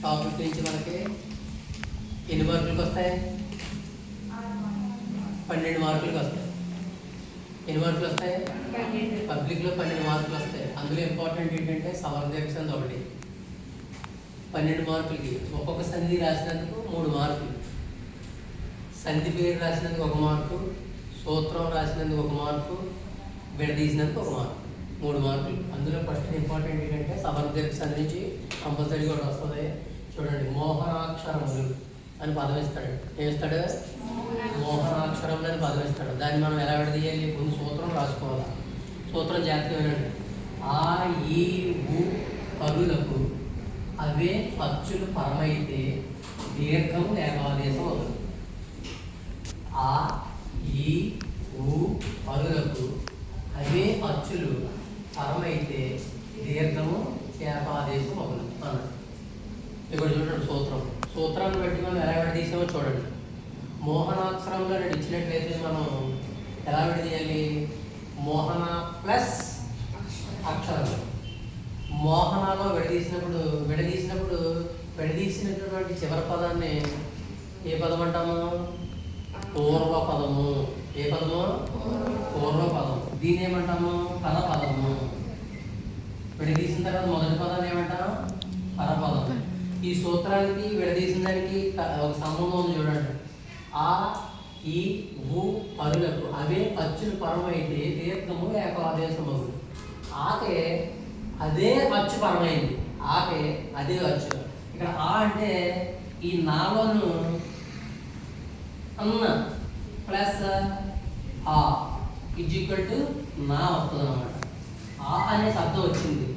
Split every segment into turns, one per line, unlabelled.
Topic నుంచి మనకి ఎన్ని మార్కులకు వస్తాయి? 12 మార్కులకు వస్తాయి. ఎన్ని మార్కులు వస్తాయి? పబ్లిక్లో 12 మార్కులు వస్తాయి. అందులో ఇంపార్టెంట్ ఏంటంటే సమర్థ్యక్షణ ఒకటి 12 మార్కులకి. ఒక్కొక్క సంధి రాసినందుకు 3 మార్కులు, సంధి పేరు రాసినందుకు 1 మార్కు, సూత్రం రాసినందుకు 1 మార్కు, విడదీసినందుకు 1 మార్కు, 3 మార్కులు. అందులో ఫస్ట్ ఇంపార్టెంట్ ఏంటంటే సమర్థ్యక్షణ నుంచి కంపల్సరీ కూడా వస్తుంది. చూడండి, మోహనాక్షరములు అని పదం ఇస్తాడు. ఏమిస్తాడు? మోహనాక్షరములు అని పదం ఇస్తాడు. దాన్ని మనం ఎలా విడదీయాలి? ముందు సూత్రం రాసుకోవాలి. సూత్రం జాగ్రత్తగా వినండి. ఆ ఈ ఊ పరులకు అవే అచ్చులు పరమైతే దీర్ఘము ఏకాదేశం అవుతుంది. ఆ ఈ ఊ పరులకు అవే అచ్చులు పరమైతే దీర్ఘము ఏకాదేశం అవుతుంది అన్నాడు. ఇక్కడ చూడండి, సూత్రాన్ని బట్టి మనం ఎలా విడదీసామో చూడండి. మోహనాక్షరంలో ఇచ్చినట్లయితే మనం ఎలా విడదీయాలి? మోహన ప్లస్ అక్షరం. మోహనాలో విడదీసినటువంటి చివరి పదాన్ని ఏ పదం అంటాము? పూర్వపదము. ఏ పదము? పూర్వపదం. దీన్ని ఏమంటాము? పరపదము. విడదీసిన తర్వాత మొదటి పదాన్ని ఏమంటాం? పరపదం. ఈ సూత్రానికి విడదీసిన దానికి ఒక సంబంధం ఉంది చూడండి. ఆ ఈ ఊ పరులకు అవే అచ్చులు పరమైతే దీర్ఘము ఏకాదేశము. ఆకే అదే అచ్చు పరమైంది. ఆకే అదే అచ్చు. ఇక్కడ ఆ అంటే ఈ నాలోను అన్న ప్లస్ ఆ ఈక్వల్ టు నా వస్తుంది అన్నమాట. ఆ అనే శబ్దం వచ్చింది.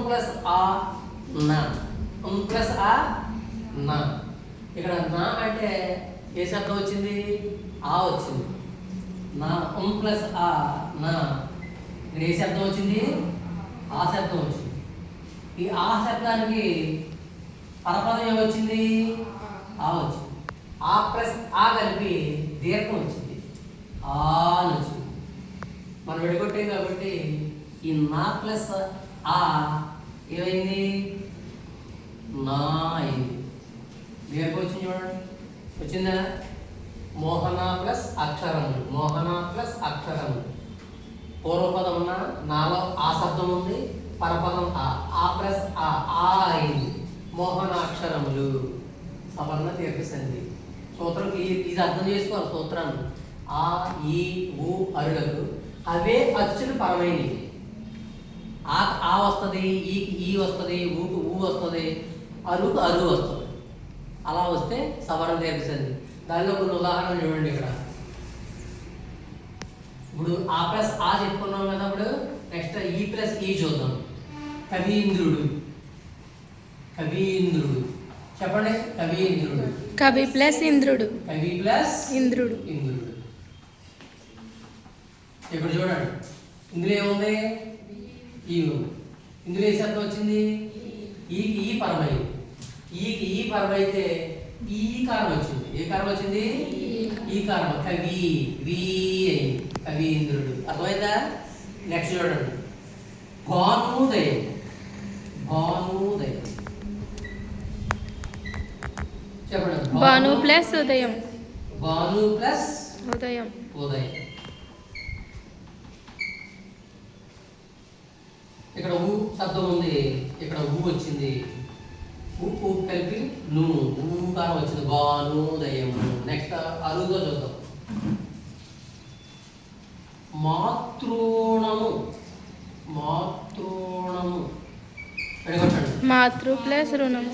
ప్లస్ ఆ నా, ప్లస్ ఆ నా. ఇక్కడ నా అంటే ఏ శబ్దం వచ్చింది? ఆ వచ్చింది. నా ప్లస్ ఆ నా. ఇక్కడ ఏ శబ్దం వచ్చింది? ఆ శబ్దం వచ్చింది. ఈ ఆ శబ్దానికి పరపదం ఏమొచ్చింది? ఆ వచ్చింది. ఆ ప్లస్ ఆ కలిపి దీర్ఘం వచ్చింది. ఆ అని వచ్చింది. మనం విడగొట్టాం కాబట్టి ఈ నా ప్లస్ ఆ ఏమైంది? నా అయింది. దీర్ఘం వచ్చింది చూడండి. వచ్చిందా? మోహన ప్లస్ అక్షరములు. మోహన ప్లస్ అక్షరములు. పూర్వపదం ఉన్న నాలో ఆ శబ్దం ఉంది, పరపదం ఆ ప్లస్ ఆ అయింది. మోహనాక్షరములు సవర్ణ దీర్ఘ సంధి. సూత్రం ఇది అర్థం చేసుకోవాలి. సూత్రాన్ని ఆ ఈ ఊ అరులకు అవే అచ్చులు పరమైనవి. ఆ వస్తుంది, ఈకి ఈ వస్తుంది, ఊకు ఊ వస్తుంది, అరుకు అరు వస్తుంది. అలా వస్తే సవర్ణ దీర్ఘ సంధి. దానిలో కొన్ని ఉదాహరణలు చూడండి. ఇక్కడ ఇప్పుడు ఆ ప్లస్ ఆ చెప్పుకున్నాం కదా. ఇప్పుడు నెక్స్ట్ ఈ ప్లస్ ఈ చూద్దాం. కవీంద్రుడు. కవీంద్రుడు చెప్పండి. కవీంద్రుడు.
కవి ప్లస్ ఇంద్రుడు.
కవి ప్లస్
ఇంద్రుడు.
ఇంద్రుడు. ఇప్పుడు చూడండి, ఇందులో ఏముంది? ఈ ఉంది. ఇందులో ఏ శబ్దం వచ్చింది? ఈకి ఈ పరమైంది. ఈకి ఈ పరమైతే ఈ కారం వచ్చింది. ఏ కారం వచ్చింది? ఈ కారం. కవి వి అయింది. కవీంద్రుడు. అర్థమైందా? నెక్స్ట్ చూడండి, భానుదయం. భానుదయం చెప్పండి.
భాను ప్లస్ ఉదయం.
భాను ప్లస్
ఉదయం.
ఉదయం. ఇక్కడ ఊ శబ్దం ఉంది, ఇక్కడ ఊ వచ్చింది. ఊ కలిపి ఊకారం వచ్చింది. భానుదయము. నెక్స్ట్ అరుగా చూద్దాం. మాతృణము. మాతృణము అడగొట్టండి.
మాతృ ప్లస్ రుణం.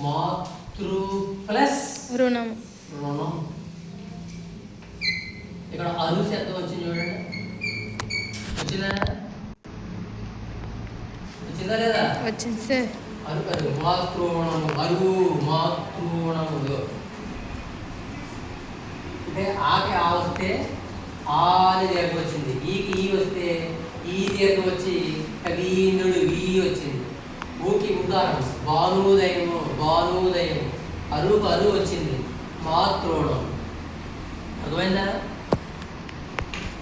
మాతృ ప్లస్
రుణం.
రుణం. ఇక్కడ అరు శబ్దం వచ్చింది చూడండి. వచ్చిందా? వచ్చిందా లేదా?
వచ్చింది సార్.
అరు మాతృణము. అరువు మాతృణములు. అంటే ఆకి ఆ వస్తే ఆ అని దీర్ఘం వచ్చింది. ఈకి ఈ వస్తే ఈ దీర్ఘం వచ్చి కవీంద్రుడు వి వచ్చింది. ఊకి ఉదాహరణ భానుదయము. భానుదయం. అరుకు అరు వచ్చింది. మాతృణం. అర్థమైందా?